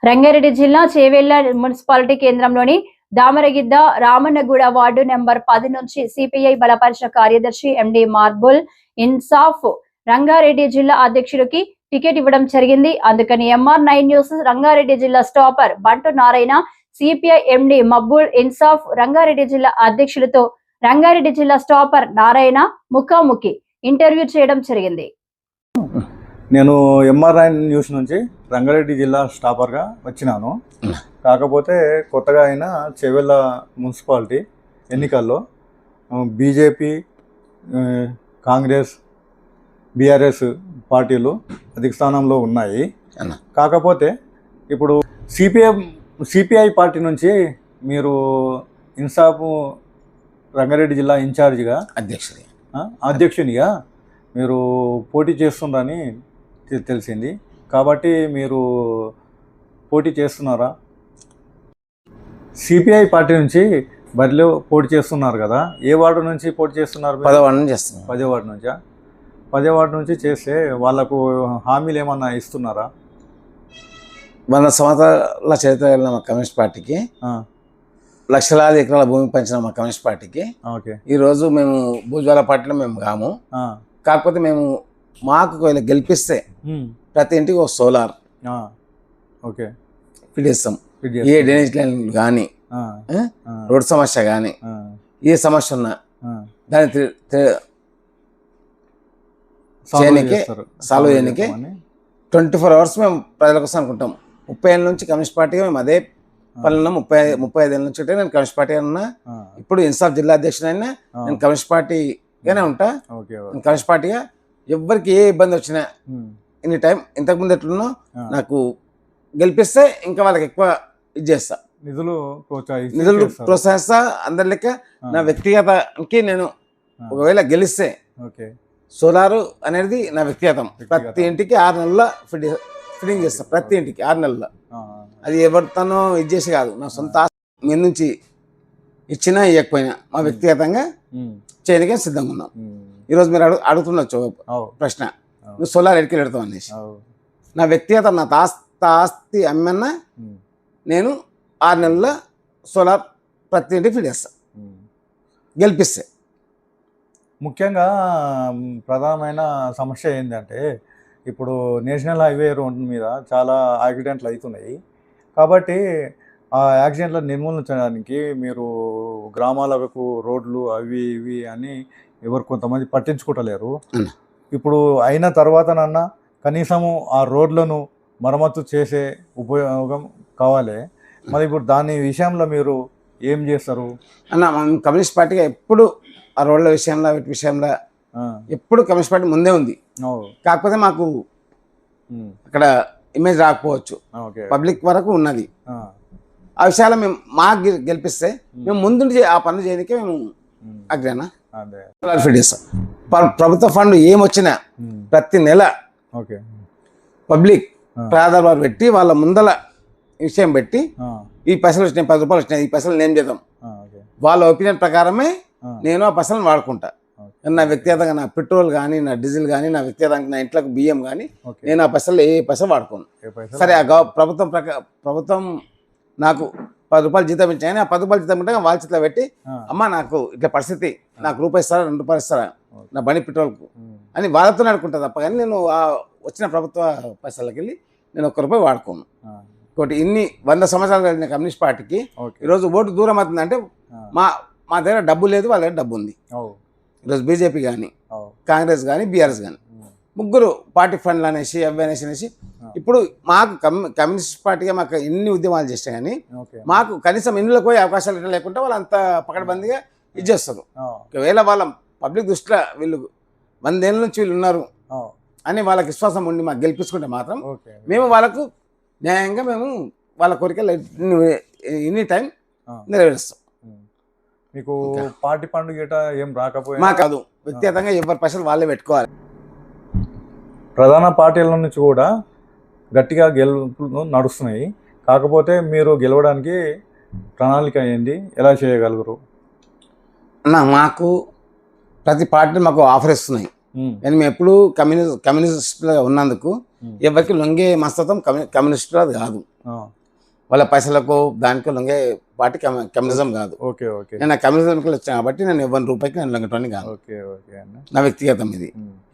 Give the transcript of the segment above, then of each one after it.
రంగారెడ్డి జిల్లా చేవెళ్ల మున్సిపాలిటీ కేంద్రంలోని Damaragidda రామన్నగూడ ward number 10 నుంచి సిపిఐ బలపరిచిన కార్యదర్శి ఎండి మార్బుల్ ఇన్సాఫ్ రంగారెడ్డి జిల్లా అధ్యక్షుడికి టికెట్ ఇవ్వడం జరిగింది. అందుకని MR9 న్యూస్ రంగారెడ్డి జిల్లా స్టాపర్ బంటు నారాయణ సిపిఐ ఎండి మబ్బుల్ ఇన్సాఫ్ రంగారెడ్డి జిల్లా అధ్యక్షులతో రంగారెడ్డి జిల్లా స్టాపర్ నారాయణ ముఖాముఖి ఇంటర్వ్యూ చేయడం జరిగింది. నేను MR9 న్యూస్ నుంచి రంగారెడ్డి జిల్లా స్టాపర్గా వచ్చినాను. కాకపోతే కొత్తగా అయిన చేవెళ్ళ మున్సిపాలిటీ ఎన్నికల్లో బీజేపీ, కాంగ్రెస్, బీఆర్ఎస్ పార్టీలు అధిక స్థానంలో ఉన్నాయి. కాకపోతే ఇప్పుడు సిపిఐ పార్టీ నుంచి మీరు ఇన్సాఫ్ రంగారెడ్డి జిల్లా ఇన్ఛార్జిగా అధ్యక్షునిగా మీరు పోటీ చేస్తున్నారని తెలిసింది. కాబట్టి మీరు పోటీ చేస్తున్నారా? సిపిఐ పార్టీ నుంచి బరిలో పోటీ చేస్తున్నారు కదా, ఏ వార్డు నుంచి పోటీ చేస్తున్నారు? 10వ వార్డు నుంచి చేస్తున్నారు. 10వ వార్డు నుంచా? 10వ వార్డు నుంచి చేస్తే వాళ్ళకు హామీలు ఏమన్నా ఇస్తున్నారా? 100 సంవత్సరాల చరిత్ర కలిగిన మా కమ్యూనిస్ట్ పార్టీకి, లక్షలాది ఎకరాల భూమి పంచిన మా కమ్యూనిస్ట్ పార్టీకి ఈరోజు మేము భూజ్వాల పార్టీలో మేము కాము. కాకపోతే మేము మాకు గెలిపిస్తే ప్రతి ఇంటికి ఒక సోలార్ ఫిడిస్తాం. ఏ డ్రైనేజ్ లైన్ కానీ, రోడ్ సమస్య కానీ, ఏ సమస్య ఉన్నా దాన్ని సాల్వ్ చేయడానికి 24 hours మేము ప్రజల కోసం అనుకుంటాం. 30 ఏళ్ళ నుంచి కమ్యూనిస్ట్ పార్టీగా మేము అదే పనులు 35 ఏళ్ళ నుంచి ఉంటే నేను కమ్యూనిస్ట్ పార్టీ ఉన్నా. ఇప్పుడు ఇన్సాఫ్ జిల్లా అధ్యక్షుడైనా నేను కమ్యూనిస్ట్ పార్టీగానే ఉంటా. కమ్యూనిస్ట్ పార్టీగా ఎవరికి ఏ ఇబ్బంది వచ్చినా ఎనీ టైం ఇంతకుముందు ఎట్లున్నా నాకు గెలిపిస్తే ఇంకా వాళ్ళకి ఎక్కువ ఇది చేస్తా, నిధులు ప్రోత్సహిస్తా. అందరి లెక్క నా వ్యక్తిగతానికి నేను ఒకవేళ గెలిస్తే సోలారు అనేది నా వ్యక్తిగతం. ప్రతి ఇంటికి 6 నెలల ఫిట్టింగ్ చేస్తా. ప్రతి ఇంటికి 6 నెలల. అది ఎవరితోనో ఇది చేసి కాదు, నా సొంత మీ నుంచి ఇచ్చినా ఇవ్వకపోయినా మా వ్యక్తిగతంగా చేయడానికి సిద్ధంగా ఉన్నాం. ఈరోజు మీరు అడుగుతుండొచ్చు ప్రశ్న, నువ్వు సోలార్ ఎడికి పెడతావు అనేసి. నా వ్యక్తిగత నా ఆస్తి అమ్మన్నా నేను 6 నెలల సోలార్ ప్రతి ఇంటికి ఫిట్ చేస్తా గెలిపిస్తే. ముఖ్యంగా ప్రధానమైన సమస్య ఏంటంటే ఇప్పుడు నేషనల్ హైవే రోడ్ మీద చాలా యాక్సిడెంట్లు అవుతున్నాయి. కాబట్టి ఆ యాక్సిడెంట్లను నిర్మూలించడానికి మీరు గ్రామాలకు రోడ్లు అవి ఇవి అని ఎవరు కొంతమంది పట్టించుకుంటలేరు. ఇప్పుడు అయిన తర్వాతనన్నా కనీసము ఆ రోడ్లను మరమ్మతు చేసే ఉపయోగం కావాలి. మరి ఇప్పుడు దాని విషయంలో మీరు ఏం చేస్తారు? అన్న, కమ్యూనిస్ట్ పార్టీగా ఎప్పుడు ఆ రోడ్ల విషయంలో వీటి విషయంలో ఎప్పుడు కమ్యూనిస్ట్ పార్టీ ముందే ఉంది. కాకపోతే మాకు అక్కడ ఇమేజ్ రాకపోవచ్చు, పబ్లిక్ వరకు ఉన్నది. ఆ విషయాలు మేము మాకు గెలిపిస్తే మేము ముందుండి ఆ పనులు చేయడానికి మేము అగ్రేనా ఫిట్ చేస్తాం. ప్రభుత్వ ఫండ్ ఏమొచ్చినా ప్రతి నెల పబ్లిక్ ప్రాధాన్యత పెట్టి వాళ్ళ ముందల విషయం పెట్టి ఈ పైసలు వచ్చినాయి, 10 రూపాయలు వచ్చినాయి, ఈ పైసలు నేను చేద్దాం. వాళ్ళ ఒపీనియన్ ప్రకారమే నేను ఆ పైసలను వాడుకుంటా. నా వ్యక్తిగతంగా నా పెట్రోల్ కానీ, నా డీజిల్ కానీ, నా వ్యక్తిగతంగా నా ఇంట్లోకి బియ్యం కానీ నేను ఆ పైసలు ఏ పైసలు వాడుకోను. సరే, ఆ ప్రభుత్వం నాకు 10 రూపాయలు జీతం ఇచ్చాయని ఆ 10 రూపాయలు జీతం ఉంటే వాళ్ళ చేతిలో పెట్టి, అమ్మ నాకు ఇట్లా పరిస్థితి, నాకు రూపాయి ఇస్తారా, 2 రూపాయలు ఇస్తారా నా బండి పెట్రోల్కు అని వాళ్ళతో అనుకుంటా తప్ప కానీ నేను వచ్చిన ప్రభుత్వ పైసలకి వెళ్ళి నేను 1 రూపాయి వాడుకోను. ఇంకోటి, ఇన్ని 100 సంవత్సరాలు కలిగిన కమ్యూనిస్ట్ పార్టీకి ఈరోజు ఓటు దూరం అవుతుందంటే మా దగ్గర డబ్బు లేదు, వాళ్ళ దగ్గర డబ్బు ఉంది. ఈరోజు బీజేపీ కానీ, కాంగ్రెస్ కానీ, బీఆర్ఎస్ కానీ ముగ్గురు పార్టీ ఫండ్లు అనేసి అనేసి ఇప్పుడు మాకు కమ్యూనిస్ట్ పార్టీగా మాకు ఎన్ని ఉద్యమాలు చేస్తే కానీ మాకు కనీసం ఇండ్లకు పోయే అవకాశాలు లేకుండా వాళ్ళు అంత పకడ్బందీగా ఇది చేస్తారు. ఒకవేళ వాళ్ళ పబ్లిక్ దృష్టిలో వీళ్ళు 100 ఏళ్ళ నుంచి వీళ్ళు ఉన్నారు అని వాళ్ళకి విశ్వాసం ఉండి మాకు గెలిపించుకుంటే మాత్రం మేము వాళ్ళకు న్యాయంగా మేము వాళ్ళ కోరికలు ఎనీ టైం నెరవేరుస్తాం. మీకు పార్టీ పండుగ ఏం రాకపోయినా మా కాదు, వ్యక్తిగతంగా ఎవరి పైసలు వాళ్ళే పెట్టుకోవాలి. ప్రధాన పార్టీల నుంచి కూడా గట్టిగా గెలుపులు నడుస్తున్నాయి. కాకపోతే మీరు గెలవడానికి ప్రణాళిక ఏంది, ఎలా చేయగలరు? మాకు ప్రతి పార్టీ మాకు ఆఫర్ ఇస్తున్నాయి. కానీ మేము ఎప్పుడు కమ్యూనిస్టులుగా ఉన్నందుకు ఎవరికి లొంగే మనస్తత్వం కమ్యూనిస్టులు అది కాదు. వాళ్ళ పైసలకు దానికి లొంగే పార్టీ కమ్యూనిజం కాదు. Okay okay. నేను కమ్యూనిజంకి వచ్చాను కాబట్టి నేను ఎవరి రూపాయికి నేను లొంగటోని కాదు. ఓకే ఓకే అన్న. నా వ్యక్తిగతం ఇది.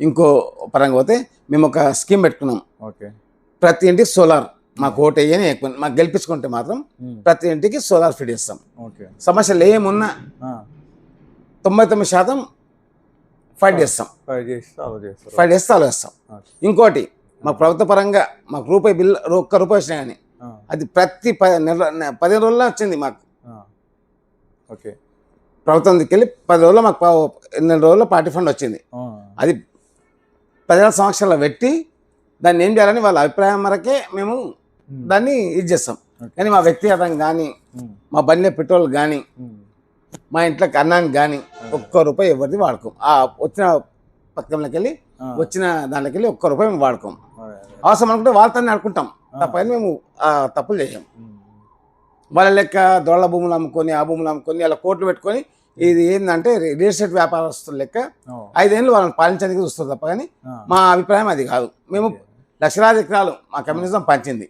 ఇంకో పరంగా పోతే మేము ఒక స్కీమ్ పెట్టుకున్నాం. ఓకే. ప్రతి ఇంటికి సోలార్ మాకు ఓటు వేయని ఎక్కువ మాకు గెలిపించుకుంటే మాత్రం ప్రతి ఇంటికి సోలార్ ఫిట్ చేస్తాం. ఓకే. సమస్యలు ఏమున్నా 99% ఫైట్ చేస్తాం. ఫైట్ చేస్తే ఆలోచిస్తాం. ఇంకోటి మాకు ప్రభుత్వ పరంగా మాకు రూపాయి బిల్లు ఒక్క రూపాయి వచ్చినా కానీ అది ప్రతి 15 రోజుల్లో వచ్చింది మాకు. ఓకే. ప్రభుత్వం దిక్కెళ్ళి 10 రోజుల్లో మాకు 8 రోజుల్లో పార్టీ ఫండ్ వచ్చింది. అది ప్రజల సమక్షంలో పెట్టి దాన్ని ఏం చేయాలని వాళ్ళ అభిప్రాయం వరకే మేము దాన్ని ఇది చేస్తాం. కానీ మా వ్యక్తిగతం కానీ మా బండిలో పెట్రోల్ కానీ మా ఇంట్లోకి అన్నానికి కానీ ఒక్క రూపాయి ఎవరిది వాడుకోం. ఆ వచ్చిన పథకంలోకి వెళ్ళి వచ్చిన దాంట్లోకి వెళ్ళి ఒక్క రూపాయి మేము వాడుకోం. అవసరం అనుకుంటే వాళ్ళతో ఆడుకుంటాం తప్పని మేము తప్పులు చేయం. వాళ్ళ లెక్క దొరల భూములు అమ్ముకొని ఆ భూములు అమ్ముకొని అలా కోట్లు పెట్టుకొని ఇది ఏంటంటే రియల్ ఎస్టేట్ వ్యాపారస్తుల లెక్క 5 ఏళ్ళు వాళ్ళని పాలించడానికి చూస్తారు తప్ప కానీ మా అభిప్రాయం అది కాదు. మేము లక్షలాది ఎకరాలు మా కమ్యూనిజం పంచింది.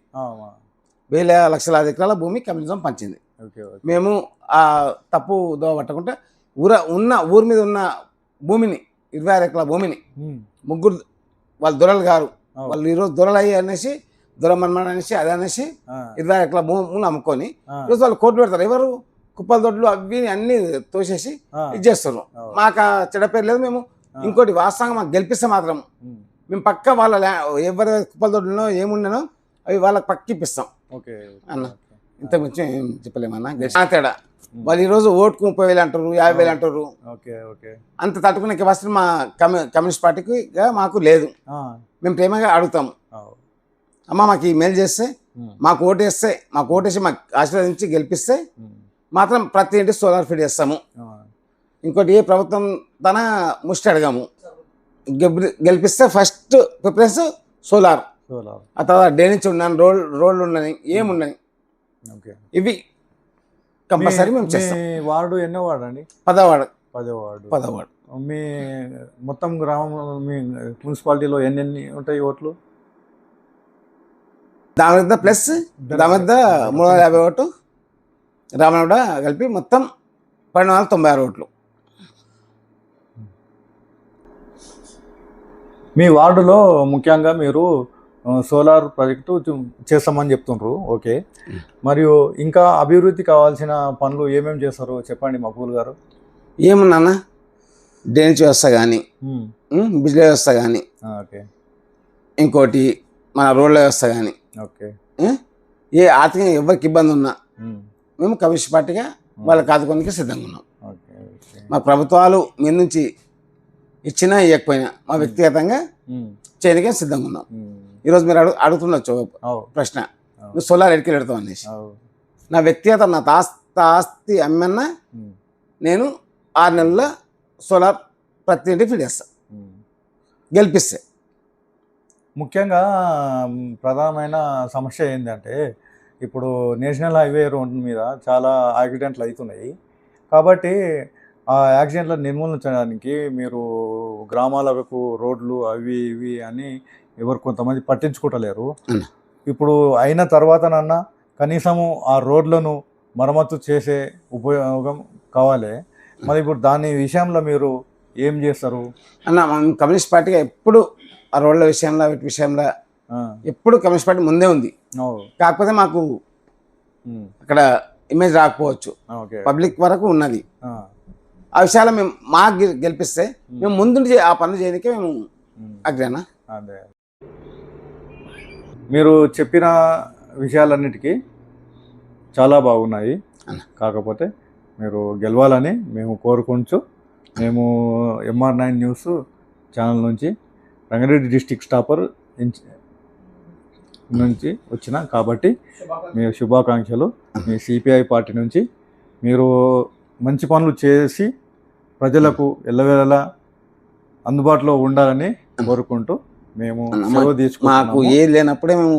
వేల లక్షలాది ఎకరాల భూమి కమ్యూనిజం పంచింది. మేము ఆ తప్పు దోవ పట్టకుండా ఊరి మీద ఉన్న భూమిని 26 ఎకరాల భూమిని ముగ్గురు వాళ్ళ దొరలు గారు వాళ్ళు ఈరోజు దొరలు అయ్యి అనేసి దొరమన్మణ అనేసి అది అనేసి 26 ఎకరాల భూములు అమ్ముకొని ఈరోజు వాళ్ళు కోట్లు పెడతారు. ఎవరు కుప్పల దొడ్లు అవి అన్ని తోసేసి ఇది చేస్తారు. మాకు చెడ్డ పేరు లేదు. మేము ఇంకోటి వాస్తవంగా మాకు గెలిపిస్తే మాత్రం మేము పక్క వాళ్ళ ఎవరి కుప్పల దొడ్లలో ఏముండనో అవి వాళ్ళకి పక్కిప్పిస్తాం అన్న. ఇంత మించి ఏం చెప్పలేమన్నా. తేడా వాళ్ళు ఈరోజు ఓటుకు 30,000 అంటారు, 50,000 అంటారు. అంత తట్టుకునే కెపాసిటీ మా కమ్యూనిస్ట్ పార్టీకి మాకు లేదు. మేము ప్రేమగా అడుగుతాము, అమ్మ మాకు ఈ మేలు చేస్తే మాకు ఓటేస్తే మాకు ఓటేసి మాకు ఆశీర్వదించి గెలిపిస్తే మాత్రం ప్రతి ఇంటి సోలార్ ఫిట్ చేస్తాము. ఇంకోటి ఏ ప్రభుత్వం తన ముష్టి అడగాము. గెలిపిస్తే ఫస్ట్ ప్రిఫరెన్స్ సోలార్. ఆ తర్వాత డ్రైనేజ్ ఉన్నాను, రోడ్లు ఉన్నాయి, ఏమున్నాయి ఇవి కంపల్సరీ మేము చేస్తాం. వార్డు ఎన్నో వార్డు అండి? 10వ వార్డు. 10వ వార్డు. మీ మొత్తం గ్రామం మీ మున్సిపాలిటీలో ఎన్ని ఉంటాయి ఓట్లు? దాని మీద ప్లస్ దాని మీద 350 ఓటు రామనగూడ కలిపి మొత్తం 1296 ఓట్లు. మీ వార్డులో ముఖ్యంగా మీరు సోలార్ ప్రాజెక్టు చేస్తామని చెప్తుండ్రు. ఓకే. మరియు ఇంకా అభివృద్ధి కావాల్సిన పనులు ఏమేమి చేస్తారు చెప్పండి మహబూల్ గారు. ఏమున్నా డ్రైనేజ్ వ్యవస్థ కానీ, బిజ్లీ వ్యవస్థ కానీ, ఓకే, ఇంకోటి మన రోడ్ల వ్యవస్థ కానీ, ఓకే, ఏ ఆర్థికంగా ఎవరికి ఇబ్బంది ఉన్నా మేము కమ్యూనిస్ట్ పార్టీగా వాళ్ళకి ఆదుకోవడానికి సిద్ధంగా ఉన్నాం. మా ప్రభుత్వాలు మీ నుంచి ఇచ్చినా ఇవ్వకపోయినా మా వ్యక్తిగతంగా చేయడానికే సిద్ధంగా ఉన్నాం. ఈరోజు మీరు అడుగుతుండొచ్చు ప్రశ్న, నువ్వు సోలార్ ఎడికి పెడతావు అనేసి. నా వ్యక్తిగత నా ఆస్తి అమ్మన్నా నేను 6 నెలల్లో సోలార్ ప్రతి ఇంటికి ఫిట్ చేస్తాను గెలిపిస్తే. ముఖ్యంగా ప్రధానమైన సమస్య ఏంటంటే ఇప్పుడు నేషనల్ హైవే రోడ్ మీద చాలా యాక్సిడెంట్లు అవుతున్నాయి. కాబట్టి ఆ యాక్సిడెంట్లను నిర్మూలించడానికి మీరు గ్రామాలకు రోడ్లు అవి ఇవి అని ఎవరు కొంతమంది పట్టించుకోవట్లేరు. ఇప్పుడు అయిన తర్వాతనన్నా కనీసము ఆ రోడ్లను మరమ్మతు చేసే ఉపయోగం కావాలి. మరి ఇప్పుడు దాని విషయంలో మీరు ఏం చేస్తారు అన్న? మనం కమ్యూనిస్ట్ పార్టీగా ఎప్పుడు ఆ రోడ్ల విషయంలో వీటి విషయంలో ఎప్పుడు కమ్యూనిస్ట్ పార్టీ ముందే ఉంది. కాకపోతే మాకు అక్కడ ఇమేజ్ రాకపోవచ్చు, పబ్లిక్ వరకు ఉన్నది. ఆ విషయాలు మేము మాకు గెలిపిస్తే మేము ముందుండి ఆ పనులు చేయడానికే మేము అగ్రేనా. అదే మీరు చెప్పిన విషయాలన్నిటికీ చాలా బాగున్నాయి. కాకపోతే మీరు గెలవాలని మేము కోరుకుంటూ మేము MR9 న్యూస్ ఛానల్ నుంచి రంగారెడ్డి డిస్ట్రిక్ట్ స్టాపర్ నుంచి వచ్చిన కాబట్టి మీ శుభాకాంక్షలు. మీ CPI పార్టీ నుంచి మీరు మంచి పనులు చేసి ప్రజలకు ఎల్లవేళలా అందుబాటులో ఉండాలని కోరుకుంటూ మేము సెలవు తీసుకుంటున్నాము. మాకు ఏది లేనప్పుడే మేము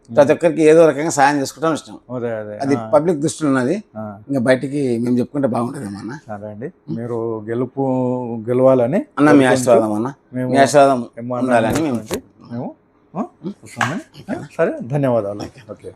ప్రతి ఒక్కరికి ఏదో రకంగా సాయం చేసుకోవడం ఇష్టం. అదే అదే అది పబ్లిక్ దృష్టిలో ఉన్నది. ఆ, ఇంకా బయటికి మేము చెప్పుకుంటే బాగుంటుంది అన్న. సరే అండి, మీరు గెలవాలని అన్న మీ ఆశీర్వాదం అన్న, మేము మీ ఆశీర్వాదం ఎంఆర్ ఉండాలని మేము మేము వస్తాము. సరే, ధన్యవాదాలు. ఓకే.